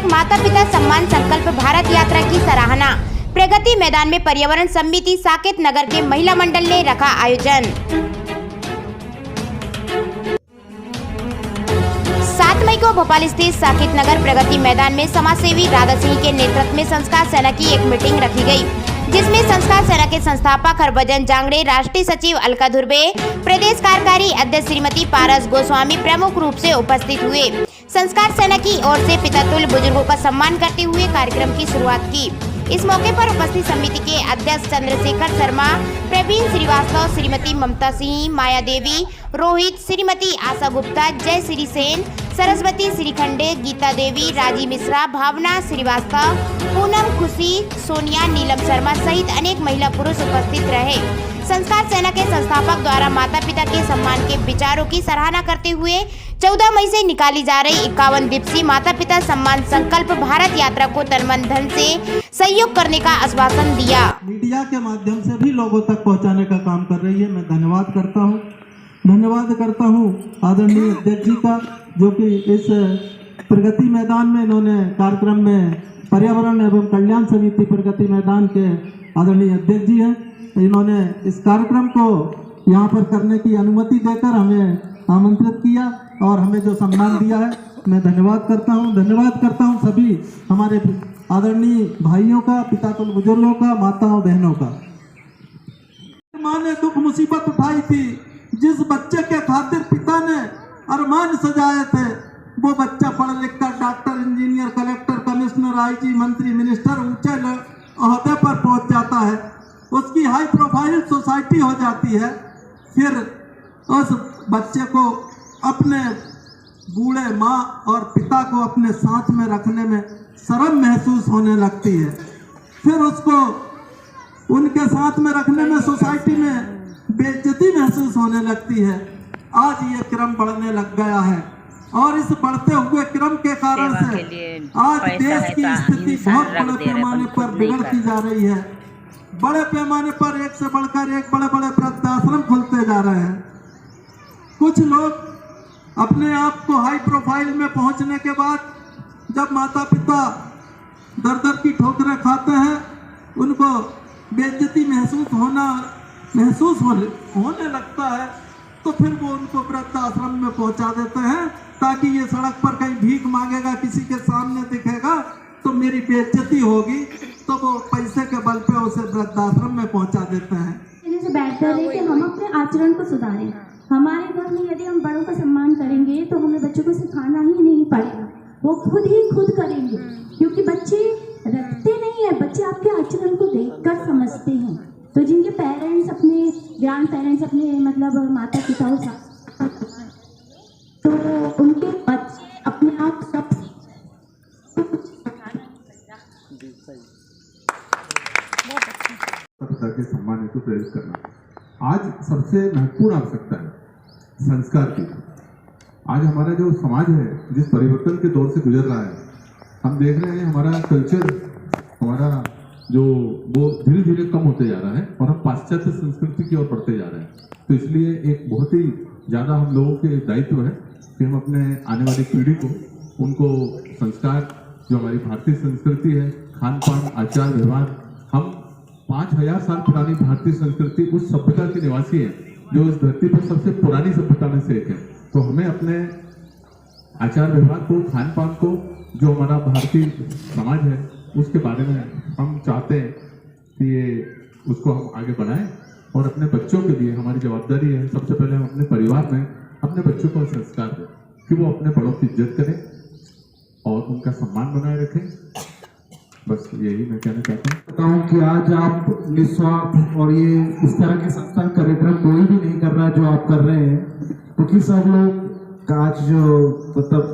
माता पिता सम्मान संकल्प भारत यात्रा की सराहना। प्रगति मैदान में पर्यावरण समिति साकेत नगर के महिला मंडल ने रखा आयोजन। 7 मई को भोपाल स्थित साकेत नगर प्रगति मैदान में समाज सेवी राधा सिंह के नेतृत्व में संस्कार सेना की एक मीटिंग रखी गई, जिसमें संस्कार सेना के संस्थापक हरभजन जांगड़े, राष्ट्रीय सचिव अलका धुर्वे, प्रदेश कार्यकारी अध्यक्ष श्रीमती पारस गोस्वामी प्रमुख रूप से उपस्थित हुए। संस्कार सेना की ओर से पितृतुल्य बुजुर्गों का सम्मान करते हुए कार्यक्रम की शुरुआत की। इस मौके पर उपस्थित समिति के अध्यक्ष चंद्रशेखर शर्मा, प्रवीण श्रीवास्तव, श्रीमती ममता सिंह, माया देवी, रोहित, श्रीमती आशा गुप्ता, जय श्री सेन, सरस्वती श्रीखंडे, गीता देवी, राजी मिश्रा, भावना श्रीवास्तव, पूनम खुशी, सोनिया, नीलम शर्मा सहित अनेक महिला पुरुष उपस्थित रहे। संस्कार सेना के संस्थापक द्वारा माता पिता के सम्मान के विचारों की सराहना करते हुए 14 मई से निकाली जा रही 51 दिवसीय माता पिता सम्मान संकल्प भारत यात्रा को तन मन धन से सहयोग करने का आश्वासन दिया। मीडिया के माध्यम से भी लोगों तक पहुंचाने का काम कर रही है। मैं धन्यवाद करता हूं आदरणीय अध्यक्ष जी का, जो कि इस प्रगति मैदान में इन्होंने कार्यक्रम में पर्यावरण एवं कल्याण समिति प्रगति मैदान के आदरणीय अध्यक्ष जी हैं। इन्होंने इस कार्यक्रम को यहाँ पर करने की अनुमति देकर हमें आमंत्रित किया और हमें जो सम्मान दिया है, मैं धन्यवाद करता हूँ सभी हमारे आदरणीय भाइयों का, पितातुल्य बुजुर्गों का, माताओं बहनों का। माँ ने दुख मुसीबत उठाई थी, जिस बच्चे के खातिर पिता ने अरमान सजाए थे, वो बच्चा पढ़ लिख कर doctor, engineer, collector, commissioner, IG, मंत्री, मिनिस्टर ऊंचे ओहदे पर पहुंच जाता है। उसकी हाई प्रोफाइल सोसाइटी हो जाती है। फिर उस बच्चे को अपने बूढ़े माँ और पिता को अपने साथ में रखने में शर्म महसूस होने लगती है। फिर उसको उनके साथ में रखने में सोसाइटी में बेइज्जती महसूस होने लगती है। आज ये क्रम बढ़ने लग गया है और इस बढ़ते हुए क्रम के कारण से आज देश की स्थिति बहुत बड़े पैमाने पर बिगड़ती जा रही है। बड़े पैमाने पर एक से बढ़कर एक बड़े बड़े वृद्धाश्रम खुलते जा रहे हैं। कुछ लोग अपने आप को हाई प्रोफाइल में पहुंचने के बाद जब माता पिता दर दर की ठोकरें खाते हैं, उनको बेइज्जती महसूस होने लगता है, तो फिर वो उनको वृद्धाश्रम में पहुंचा देते हैं, ताकि ये सड़क पर कहीं भीख मांगेगा, किसी के सामने दिखेगा तो मेरी बेइज्जती होगी, तो वो पैसे के बल पे उसे वृद्धाश्रम में पहुंचा देते हैं। से बेहतर है कि हम अपने आचरण को सुधारें। हमारे घर में यदि हम बड़ों का सम्मान करेंगे तो हमें बच्चों को सिखाना ही नहीं पड़ेगा, वो खुद करेंगे, क्योंकि बच्चे रखते नहीं है, बच्चे आपके आचरण को देखकर समझते हैं। तो जिनके पेरेंट्स, अपने ग्रैंड पेरेंट्स, अपने मतलब माता पिता तो उनके बच्चे अपने आप सब पिता के सम्मान हेतु प्रेरित करना आज सबसे महत्वपूर्ण आवश्यकता है संस्कार की। आज हमारा जो समाज है, जिस परिवर्तन के दौर से गुजर रहा है, हम देख रहे हैं हमारा कल्चर, हमारा जो वो धीरे धीरे कम होते जा रहा है और हम पाश्चात्य संस्कृति की ओर बढ़ते जा रहे हैं। तो इसलिए एक बहुत ही ज़्यादा हम लोगों के दायित्व है कि हम अपने आने वाली पीढ़ी को, उनको संस्कार, जो हमारी भारतीय संस्कृति है, खान पान, आचार व्यवहार, हम 5000 साल पुरानी भारतीय संस्कृति उस सभ्यता के निवासी है जो इस धरती पर सबसे पुरानी सभ्यता में से एक है। तो हमें अपने आचार व्यवहार को, खान पान को, जो हमारा भारतीय समाज है, उसके बारे में हम चाहते हैं कि ये उसको हम आगे बढ़ाएं और अपने बच्चों के लिए हमारी जवाबदारी है, सबसे पहले हम अपने परिवार में अपने बच्चों को संस्कार दें कि वो अपने बड़ों की इज्जत करें और उनका सम्मान बनाए रखें। बस यही मैं कहना चाहता हूँ कि आज आप निस्वार्थ और ये इस तरह के संस्थान कार्यक्रम कोई भी नहीं कर रहा है जो आप कर रहे हैं, क्योंकि सब लोग आज जो मतलब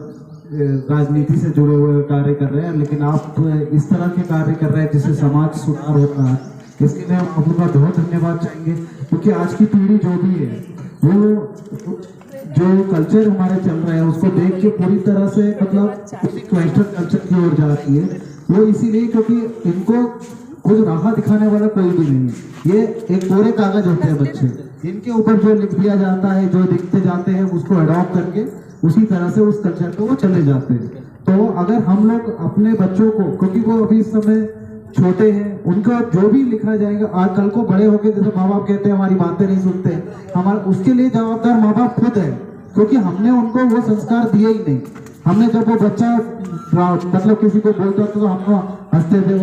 राजनीति से जुड़े हुए कार्य कर रहे हैं, लेकिन आप इस तरह के कार्य कर रहे हैं जिससे समाज सुधार होता है। इसके लिए हम आपका बहुत धन्यवाद चाहेंगे, क्योंकि आज की पीढ़ी जो भी है वो जो कल्चर हमारे चल रहे हैं उसको देख के पूरी तरह से मतलब वेस्टर्न कल्चर की ओर जाती है। वो इसीलिए क्योंकि इनको कुछ राह दिखाने वाला कोई भी नहीं है। ये एक कोरे कागज होते हैं बच्चे, इनके ऊपर जो लिख दिया जाता है, जो दिखते जाते हैं, उसको अडॉप्ट करके उसी तरह से उस कल्चर को वो चले जाते हैं। तो अगर हम लोग अपने बच्चों को, क्योंकि वो अभी इस समय छोटे हैं, उनका जो भी लिखा जाएगा आज कल को बड़े होके, जैसे माँ बाप कहते हैं हमारी बातें नहीं सुनते, हमारे उसके लिए जवाबदार माँ बाप खुद है, क्योंकि हमने उनको वो संस्कार दिए ही नहीं। हमने जब वो बच्चा मतलब किसी को बोलता था तो हम हंसते थे,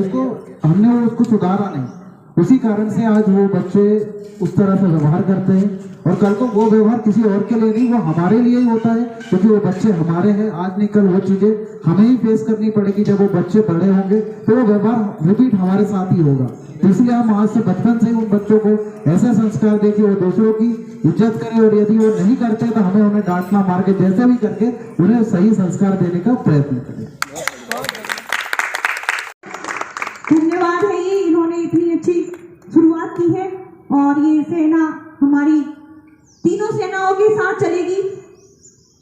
हमने उसको सुधारा नहीं। उसी कारण से आज वो बच्चे उस तरह से व्यवहार करते हैं, और कल को वो व्यवहार किसी और के लिए नहीं, वो हमारे लिए ही होता है, क्योंकि वो बच्चे हमारे हैं। आज नहीं कल वो चीजें हमें ही फेस करनी पड़ेगी। जब वो बच्चे बड़े होंगे तो वो व्यवहार रिपीट हमारे साथ ही होगा। तो इसलिए हम आज से बचपन से ही उन बच्चों को ऐसे संस्कार दें कि वो दूसरों की इज्जत करें, और यदि वो नहीं करते तो हमें उन्हें डांटना, मार के, जैसे भी करके उन्हें सही संस्कार देने का प्रयत्न करें। धन्यवाद है, ये इन्होंने इतनी अच्छी शुरुआत की है, और ये सेना हमारी तीनों सेनाओं के साथ चलेगी।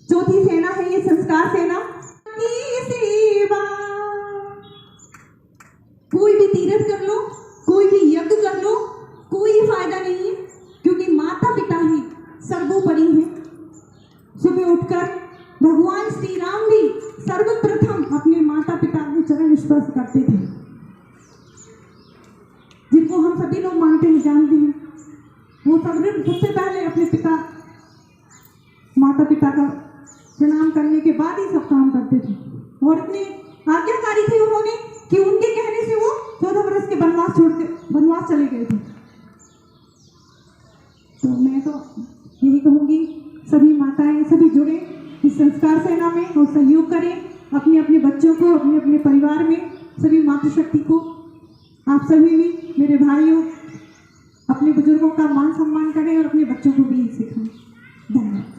चौथी सेना है ये संस्कार सेना की सेवा। कोई भी तीर्थ कर लो, कोई भी यज्ञ कर लो, कोई फायदा नहीं है, क्योंकि माता पिता ही सर्वोपरि है। सुबह उठकर भगवान श्री राम भी सर्वप्रथम अपने माता पिता के चरण स्पर्श करते थे, जिनको हम सभी लोग मानते हैं, जानते हैं। वो सबसे पहले अपने पिता, माता पिता का प्रणाम करने के बाद ही सब काम करते थे, और इतने आज्ञाकारी थे उन्होंने कि उनके कहने से वो 14 वर्ष के वनवास छोड़ के वनवास चले गए थे। तो मैं तो यही कहूँगी, सभी माताएं सभी जुड़े इस संस्कार सेना में और सहयोग करें, अपने अपने बच्चों को, अपने अपने परिवार में सभी मातृशक्ति को। आप सभी भी मेरे भाइयों अपने बुजुर्गों का मान सम्मान करें और अपने बच्चों को भी सिखाएं। धन्यवाद।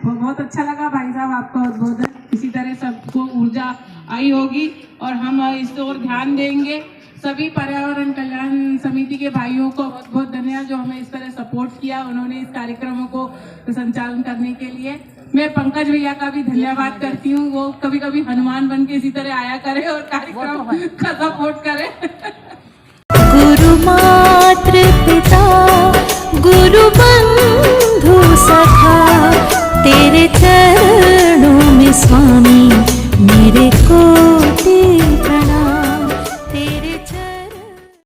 बहुत अच्छा लगा भाई साहब, आपका उद्बोधन। इसी तरह सबको ऊर्जा आई होगी और हम इस ओर ध्यान देंगे। सभी पर्यावरण कल्याण समिति के भाइयों को बहुत बहुत धन्यवाद जो हमें इस तरह सपोर्ट किया, उन्होंने इस कार्यक्रमों को संचालन करने के लिए। मैं पंकज भैया का भी धन्यवाद करती हूँ, वो कभी कभी हनुमान बन के इसी तरह आया करे और कार्यक्रम का सपोर्ट करे। गुरु मातृ पिता गुरु बंधु सखा, तेरे चरणों में स्वामी मेरे को